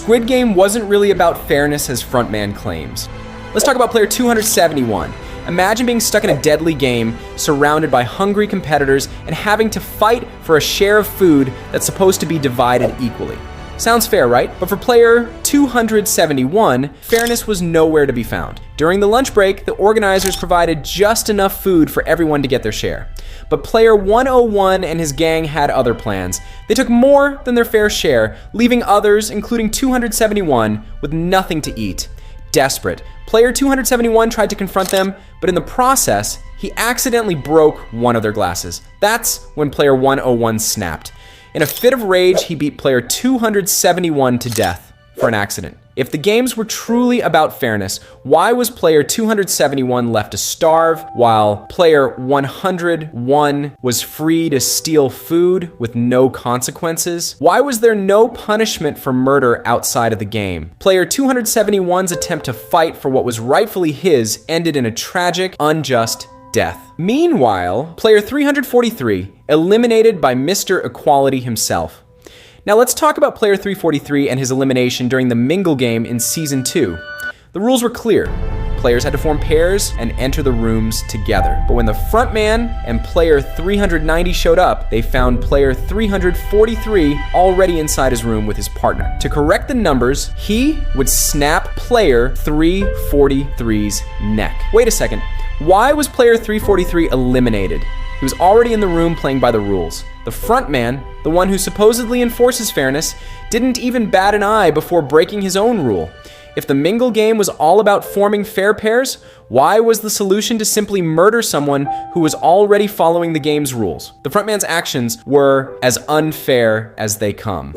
Squid Game wasn't really about fairness as Frontman claims. Let's talk about player 271. Imagine being stuck in a deadly game, surrounded by hungry competitors, and having to fight for a share of food that's supposed to be divided equally. Sounds fair, right? But for player 271, fairness was nowhere to be found. During the lunch break, the organizers provided just enough food for everyone to get their share. But player 101 and his gang had other plans. They took more than their fair share, leaving others, including 271, with nothing to eat. Desperate, player 271 tried to confront them, but in the process, he accidentally broke one of their glasses. That's when player 101 snapped. In a fit of rage, he beat player 271 to death for an accident. If the games were truly about fairness, why was player 271 left to starve while player 101 was free to steal food with no consequences? Why was there no punishment for murder outside of the game? Player 271's attempt to fight for what was rightfully his ended in a tragic, unjust death. Meanwhile, player 343, eliminated by Mr. Equality himself. Now let's talk about player 343 and his elimination during the Mingle game in Season 2. The rules were clear. Players had to form pairs and enter the rooms together. But when the frontman and player 390 showed up, they found player 343 already inside his room with his partner. To correct the numbers, he would snap player 343's neck. Wait a second. Why was player 343 eliminated? He was already in the room playing by the rules. The frontman, the one who supposedly enforces fairness, didn't even bat an eye before breaking his own rule. If the Mingle game was all about forming fair pairs, why was the solution to simply murder someone who was already following the game's rules? The frontman's actions were as unfair as they come.